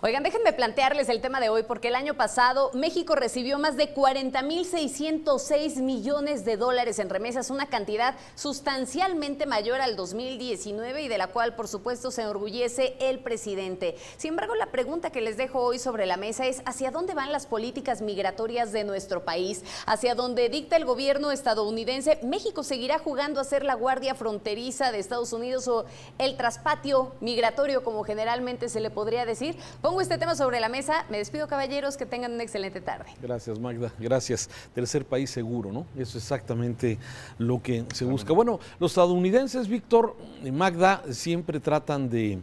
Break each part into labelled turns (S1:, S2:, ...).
S1: Oigan, déjenme plantearles el tema de hoy porque el año pasado México recibió más de 40.606 millones de dólares en remesas, una cantidad sustancialmente mayor al 2019 y de la cual, por supuesto, se enorgullece el presidente. Sin embargo, la pregunta que les dejo hoy sobre la mesa es ¿hacia dónde van las políticas migratorias de nuestro país? ¿Hacia dónde dicta el gobierno estadounidense? ¿México seguirá jugando a ser la guardia fronteriza de Estados Unidos o el traspatio migratorio, como generalmente se le podría decir? Pongo este tema sobre la mesa. Me despido, caballeros, que tengan una excelente tarde.
S2: Gracias, Magda, gracias. Tercer país seguro, ¿no? Eso es exactamente lo que se busca. Bueno, los estadounidenses, Víctor y Magda, siempre tratan de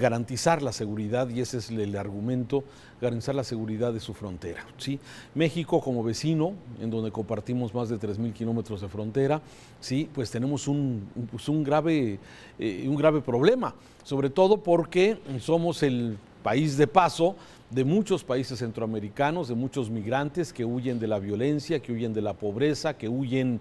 S2: garantizar la seguridad, y ese es el argumento, garantizar la seguridad de su frontera, ¿sí? México, como vecino, en donde compartimos más de 3,000 kilómetros de frontera, ¿sí? Pues tenemos un grave problema, sobre todo porque somos el país de paso de muchos países centroamericanos, de muchos migrantes que huyen de la violencia, que huyen de la pobreza, que huyen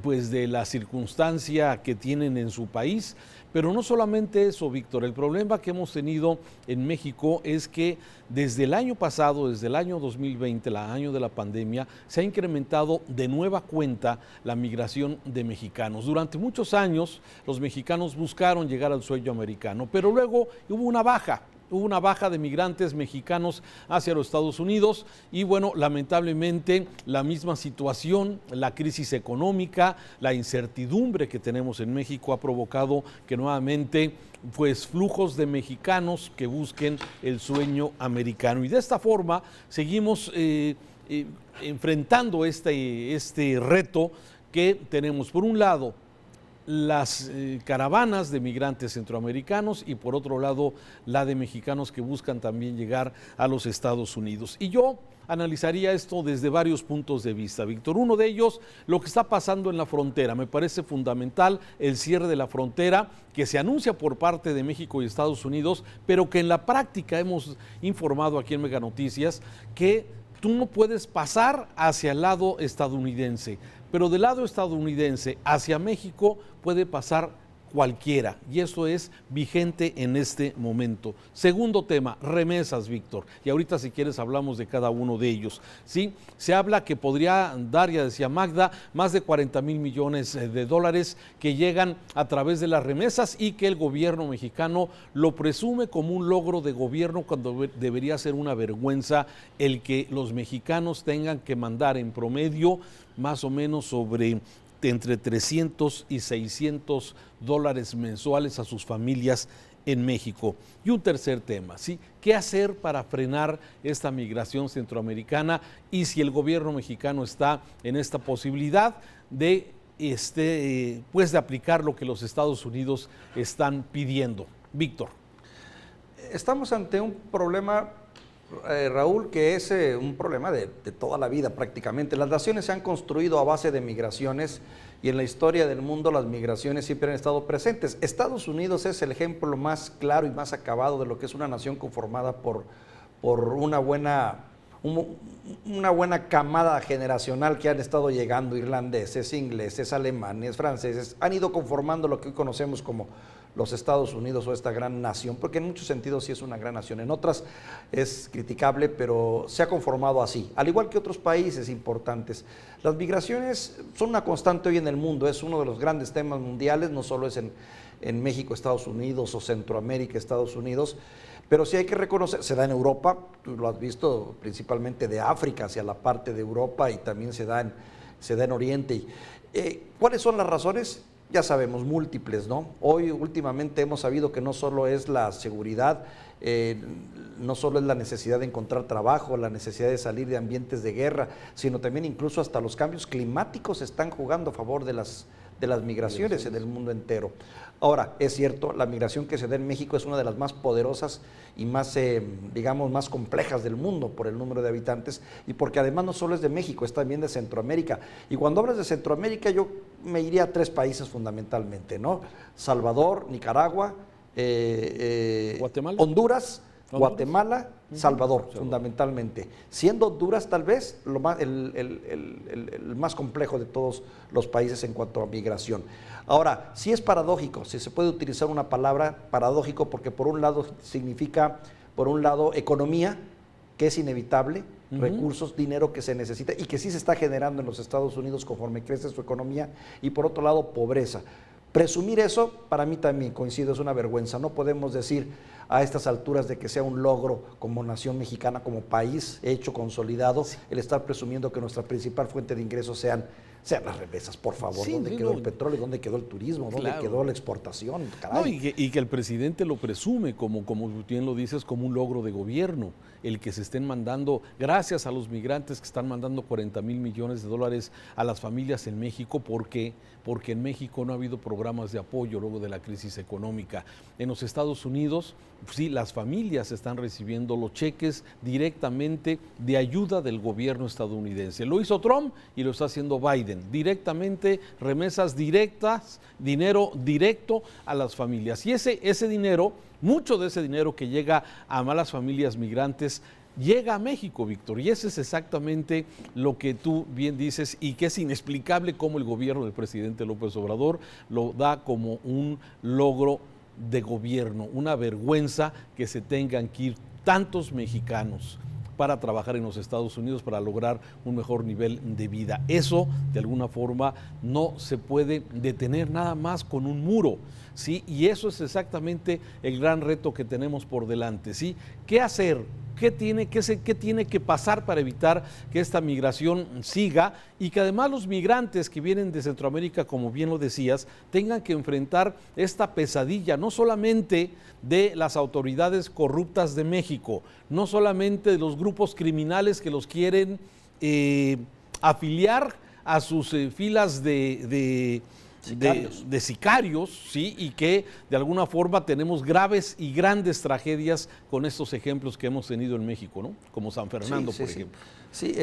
S2: pues de la circunstancia que tienen en su país. Pero no solamente eso, Víctor, el problema que hemos tenido en México es que desde el año pasado, desde el año 2020, el año de la pandemia, se ha incrementado de nueva cuenta la migración de mexicanos. Durante muchos años los mexicanos buscaron llegar al sueño americano, pero luego hubo una baja de migrantes mexicanos hacia los Estados Unidos y bueno, lamentablemente la misma situación, la crisis económica, la incertidumbre que tenemos en México ha provocado que nuevamente pues flujos de mexicanos que busquen el sueño americano. Y de esta forma seguimos enfrentando este reto que tenemos. Por un lado, las caravanas de migrantes centroamericanos y por otro lado la de mexicanos que buscan también llegar a los Estados Unidos. Y yo analizaría esto desde varios puntos de vista, Víctor. Uno de ellos, lo que está pasando en la frontera. Me parece fundamental el cierre de la frontera que se anuncia por parte de México y Estados Unidos, pero que en la práctica hemos informado aquí en Mega Noticias que tú no puedes pasar hacia el lado estadounidense, pero del lado estadounidense hacia México puede pasar cualquiera, y eso es vigente en este momento. Segundo tema, remesas, Víctor, y ahorita si quieres hablamos de cada uno de ellos, ¿sí? Se habla que podría dar, ya decía Magda, más de 40,000 millones de dólares que llegan a través de las remesas y que el gobierno mexicano lo presume como un logro de gobierno cuando debería ser una vergüenza el que los mexicanos tengan que mandar en promedio más o menos sobre entre 300 y 600 dólares mensuales a sus familias en México. Y un tercer tema, ¿sí? ¿Qué hacer para frenar esta migración centroamericana? Y si el gobierno mexicano está en esta posibilidad de, pues de aplicar lo que los Estados Unidos están pidiendo. Víctor.
S3: Estamos ante un problema, Raúl, que es un problema de toda la vida prácticamente. Las naciones se han construido a base de migraciones y en la historia del mundo las migraciones siempre han estado presentes. Estados Unidos es el ejemplo más claro y más acabado de lo que es una nación conformada por una buena camada generacional que han estado llegando, irlandeses, ingleses, alemanes, franceses, han ido conformando lo que hoy conocemos como los Estados Unidos o esta gran nación, porque en muchos sentidos sí es una gran nación, en otras es criticable, pero se ha conformado así, al igual que otros países importantes. Las migraciones son una constante hoy en el mundo, es uno de los grandes temas mundiales, no solo es en México, Estados Unidos o Centroamérica, Estados Unidos, pero sí hay que reconocer, se da en Europa, tú lo has visto, principalmente de África hacia la parte de Europa y también se da en Oriente. ¿Cuáles son las razones? Ya sabemos, múltiples, ¿no? Hoy últimamente hemos sabido que no solo es la seguridad, no solo es la necesidad de encontrar trabajo, la necesidad de salir de ambientes de guerra, sino también incluso hasta los cambios climáticos están jugando a favor de las migraciones en el mundo entero. Ahora, es cierto, la migración que se da en México es una de las más poderosas y más, digamos, más complejas del mundo por el número de habitantes y porque además no solo es de México, es también de Centroamérica. Y cuando hablas de Centroamérica yo me iría a 3 países fundamentalmente, ¿no? Salvador, Nicaragua, Honduras, Guatemala, Salvador, fundamentalmente. Siendo Honduras tal vez el más complejo de todos los países en cuanto a migración. Ahora, sí es paradójico, si se puede utilizar una palabra paradójico, porque por un lado significa Por un lado, economía, que es inevitable, recursos, dinero que se necesita y que sí se está generando en los Estados Unidos conforme crece su economía, y por otro lado, pobreza. Presumir eso, para mí también coincido, es una vergüenza. No podemos decir a estas alturas de que sea un logro como nación mexicana, como país hecho, consolidado, el estar presumiendo que nuestra principal fuente de ingresos sean las remesas, por favor.
S2: Sí,
S3: ¿Dónde quedó el petróleo? ¿Dónde quedó el turismo? ¿Dónde
S2: claro.
S3: quedó la exportación?
S2: No, y que el presidente lo presume, como bien lo dices, como un logro de gobierno, el que se estén mandando, gracias a los migrantes que están mandando 40,000 millones de dólares a las familias en México. ¿Por qué? Porque en México no ha habido programas de apoyo luego de la crisis económica. En los Estados Unidos, sí, las familias están recibiendo los cheques directamente de ayuda del gobierno estadounidense. Lo hizo Trump y lo está haciendo Biden. Directamente, remesas directas, dinero directo a las familias. Y ese dinero, mucho de ese dinero que llega a malas familias migrantes, llega a México, Víctor, y eso es exactamente lo que tú bien dices y que es inexplicable cómo el gobierno del presidente López Obrador lo da como un logro de gobierno, una vergüenza que se tengan que ir tantos mexicanos para trabajar en los Estados Unidos para lograr un mejor nivel de vida. Eso, de alguna forma, no se puede detener nada más con un muro, ¿sí? Y eso es exactamente el gran reto que tenemos por delante, ¿sí? ¿Qué hacer? ¿Qué tiene que pasar para evitar que esta migración siga y que además los migrantes que vienen de Centroamérica, como bien lo decías, tengan que enfrentar esta pesadilla, no solamente de las autoridades corruptas de México, no solamente de los grupos criminales que los quieren afiliar a sus filas de sicarios, ¿sí? Y que de alguna forma tenemos graves y grandes tragedias con estos ejemplos que hemos tenido en México, ¿no? Como San Fernando, por ejemplo.
S3: Sí,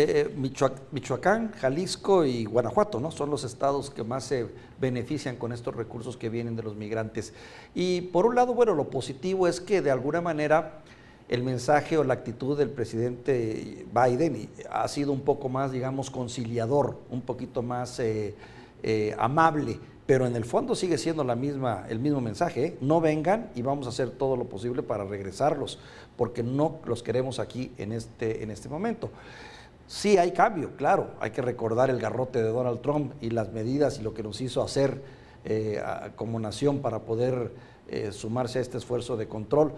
S3: Michoacán, Jalisco y Guanajuato, ¿no? Son los estados que más se benefician con estos recursos que vienen de los migrantes. Y por un lado, bueno, lo positivo es que de alguna manera el mensaje o la actitud del presidente Biden ha sido un poco más, digamos, conciliador, un poquito más amable, pero en el fondo sigue siendo el mismo mensaje, ¿eh? No vengan y vamos a hacer todo lo posible para regresarlos, porque no los queremos aquí en este momento. Sí hay cambio, claro, hay que recordar el garrote de Donald Trump y las medidas y lo que nos hizo hacer como nación para poder sumarse a este esfuerzo de control.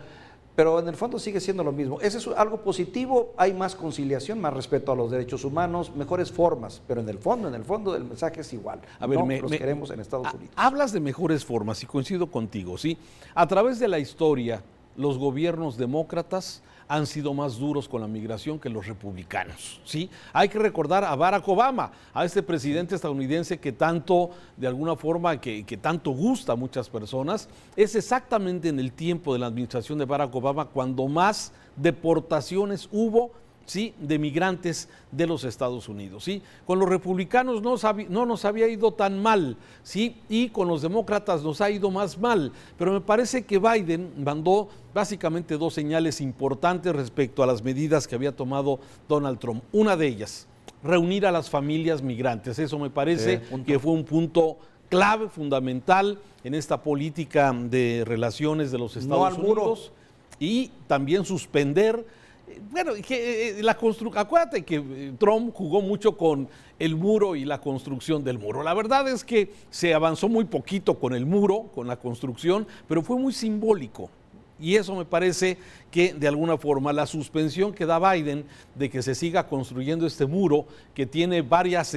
S3: Pero en el fondo sigue siendo lo mismo. Ese es algo positivo, hay más conciliación, más respeto a los derechos humanos, mejores formas, pero en el fondo el mensaje es igual.
S2: A ver,
S3: los queremos en Estados Unidos.
S2: Hablas de mejores formas y coincido contigo, ¿sí? A través de la historia, los gobiernos demócratas han sido más duros con la migración que los republicanos, ¿sí? Hay que recordar a Barack Obama, a este presidente estadounidense que tanto, de alguna forma, que tanto gusta a muchas personas. Es exactamente en el tiempo de la administración de Barack Obama cuando más deportaciones hubo, ¿sí?, de migrantes de los Estados Unidos, ¿sí? Con los republicanos no nos había ido tan mal, ¿sí? Y con los demócratas nos ha ido más mal, pero me parece que Biden mandó básicamente dos señales importantes respecto a las medidas que había tomado Donald Trump. Una de ellas, reunir a las familias migrantes. Eso me parece que fue un punto clave, fundamental en esta política de relaciones de los Estados Unidos. Y también suspender. Bueno, acuérdate que Trump jugó mucho con el muro y la construcción del muro. La verdad es que se avanzó muy poquito con el muro, con la construcción, pero fue muy simbólico. Y eso me parece que de alguna forma la suspensión que da Biden de que se siga construyendo este muro, que tiene varias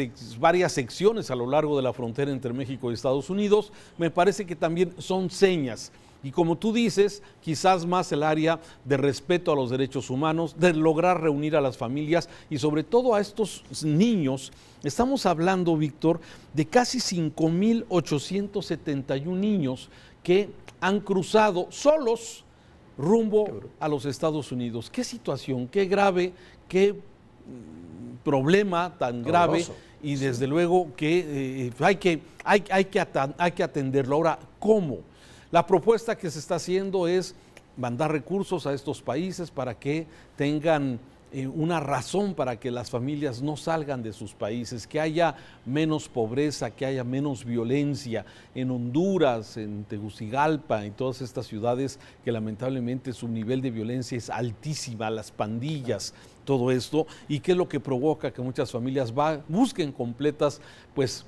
S2: secciones a lo largo de la frontera entre México y Estados Unidos, me parece que también son señas. Y como tú dices, quizás más el área de respeto a los derechos humanos, de lograr reunir a las familias y sobre todo a estos niños. Estamos hablando, Víctor, de casi 5,871 niños que han cruzado solos rumbo a los Estados Unidos. ¿Qué situación, qué grave, qué problema tan grave? Y desde luego que hay que atenderlo. Ahora, ¿cómo? La propuesta que se está haciendo es mandar recursos a estos países para que tengan una razón para que las familias no salgan de sus países, que haya menos pobreza, que haya menos violencia en Honduras, en Tegucigalpa, en todas estas ciudades que lamentablemente su nivel de violencia es altísima, las pandillas, todo esto, y qué es lo que provoca que muchas familias busquen completas, pues,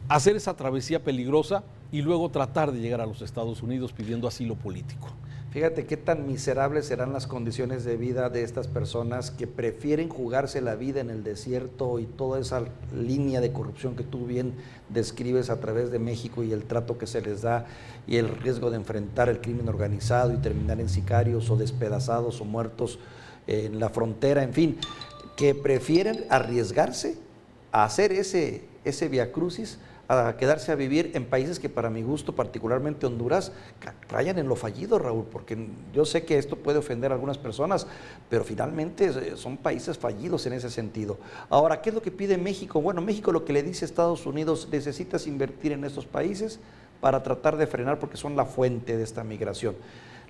S2: hacer esa travesía peligrosa y luego tratar de llegar a los Estados Unidos pidiendo asilo político.
S3: Fíjate qué tan miserables serán las condiciones de vida de estas personas que prefieren jugarse la vida en el desierto y toda esa línea de corrupción que tú bien describes a través de México y el trato que se les da y el riesgo de enfrentar el crimen organizado y terminar en sicarios o despedazados o muertos en la frontera, en fin, que prefieren arriesgarse a hacer ese viacrucis, a quedarse a vivir en países que para mi gusto, particularmente Honduras, rayan en lo fallido, Raúl, porque yo sé que esto puede ofender a algunas personas, pero finalmente son países fallidos en ese sentido. Ahora, ¿qué es lo que pide México? Bueno, México lo que le dice a Estados Unidos, necesitas invertir en estos países para tratar de frenar, porque son la fuente de esta migración.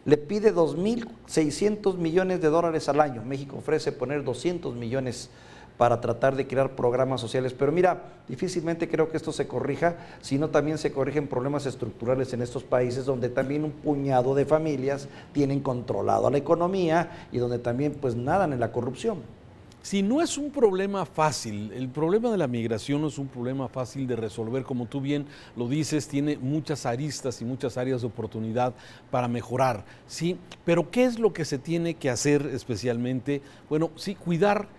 S3: Le pide 2.600 millones de dólares al año. México ofrece poner 200 millones para tratar de crear programas sociales. Pero mira, difícilmente creo que esto se corrija, sino también se corrigen problemas estructurales en estos países donde también un puñado de familias tienen controlado la economía y donde también pues nadan en la corrupción.
S2: Si no es un problema fácil, el problema de la migración no es un problema fácil de resolver, como tú bien lo dices, tiene muchas aristas y muchas áreas de oportunidad para mejorar, ¿sí? Pero ¿qué es lo que se tiene que hacer especialmente? Bueno, sí, cuidar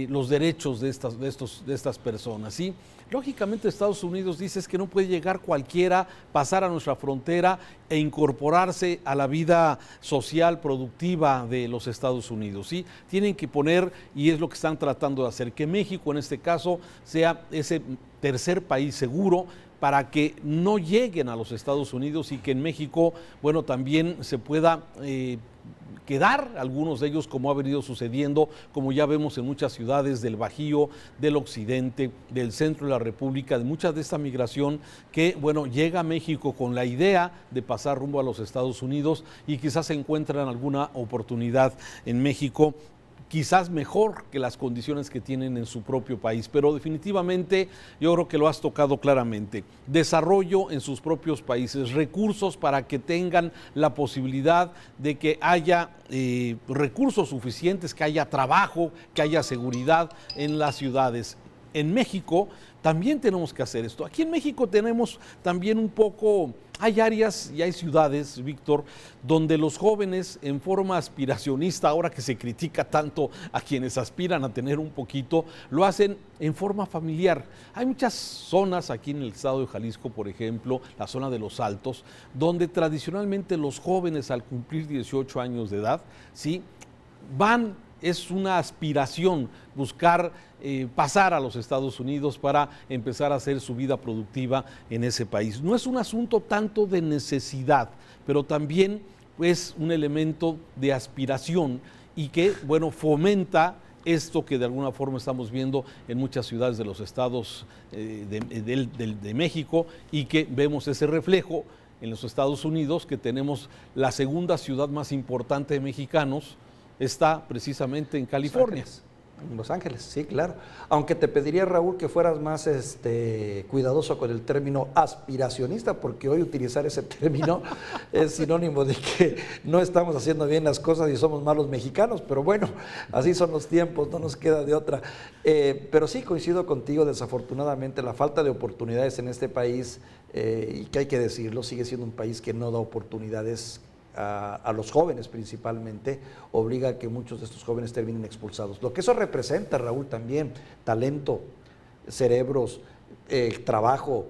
S2: los derechos de estas personas, ¿sí? Lógicamente Estados Unidos dice que no puede llegar cualquiera, pasar a nuestra frontera e incorporarse a la vida social, productiva de los Estados Unidos, ¿sí? Tienen que poner, y es lo que están tratando de hacer, que México en este caso sea ese tercer país seguro para que no lleguen a los Estados Unidos y que en México, bueno, también se pueda quedar algunos de ellos, como ha venido sucediendo, como ya vemos en muchas ciudades del Bajío, del occidente, del centro de la República, de mucha de esta migración que, bueno, llega a México con la idea de pasar rumbo a los Estados Unidos y quizás se encuentran alguna oportunidad en México, quizás mejor que las condiciones que tienen en su propio país, pero definitivamente yo creo que lo has tocado claramente. Desarrollo en sus propios países, recursos para que tengan la posibilidad de que haya recursos suficientes, que haya trabajo, que haya seguridad en las ciudades. En México también tenemos que hacer esto. Aquí en México tenemos también un poco, hay áreas y hay ciudades, Víctor, donde los jóvenes en forma aspiracionista, ahora que se critica tanto a quienes aspiran a tener un poquito, lo hacen en forma familiar. Hay muchas zonas aquí en el estado de Jalisco, por ejemplo, la zona de Los Altos, donde tradicionalmente los jóvenes al cumplir 18 años de edad, ¿sí?, es una aspiración buscar pasar a los Estados Unidos para empezar a hacer su vida productiva en ese país. No es un asunto tanto de necesidad, pero también es un elemento de aspiración y que, bueno, fomenta esto que de alguna forma estamos viendo en muchas ciudades de los estados de México y que vemos ese reflejo en los Estados Unidos, que tenemos la segunda ciudad más importante de mexicanos, está precisamente en California.
S3: En Los Ángeles, sí, claro. Aunque te pediría, Raúl, que fueras más cuidadoso con el término aspiracionista, porque hoy utilizar ese término es sinónimo de que no estamos haciendo bien las cosas y somos malos mexicanos, pero bueno, así son los tiempos, no nos queda de otra. Pero sí coincido contigo, desafortunadamente la falta de oportunidades en este país, y que hay que decirlo, sigue siendo un país que no da oportunidades a los jóvenes principalmente, obliga a que muchos de estos jóvenes terminen expulsados. Lo que eso representa, Raúl, también, talento, cerebros, trabajo,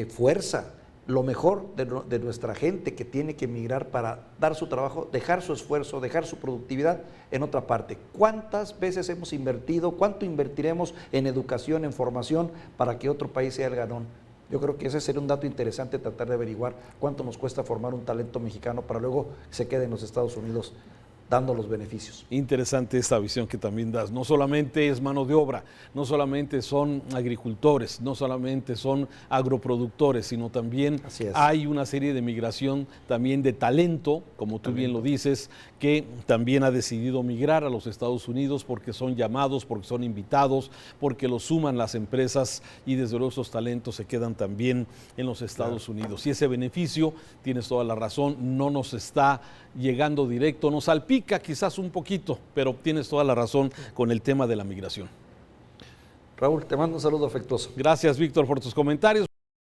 S3: fuerza, lo mejor de nuestra gente que tiene que emigrar para dar su trabajo, dejar su esfuerzo, dejar su productividad en otra parte. ¿Cuántas veces hemos invertido, cuánto invertiremos en educación, en formación, para que otro país sea el ganón? Yo creo que ese sería un dato interesante, tratar de averiguar cuánto nos cuesta formar un talento mexicano para luego se quede en los Estados Unidos dando los beneficios.
S2: Interesante esta visión que también das. No solamente es mano de obra, no solamente son agricultores, no solamente son agroproductores, sino también hay una serie de migración también de talento, como tú bien lo dices, que también ha decidido migrar a los Estados Unidos porque son llamados, porque son invitados, porque los suman las empresas y desde luego esos talentos se quedan también en los Estados Unidos. Y ese beneficio, tienes toda la razón, no nos está llegando directo, nos salpica quizás un poquito, pero tienes toda la razón con el tema de la migración.
S3: Raúl, te mando un saludo afectuoso.
S2: Gracias, Víctor, por tus comentarios.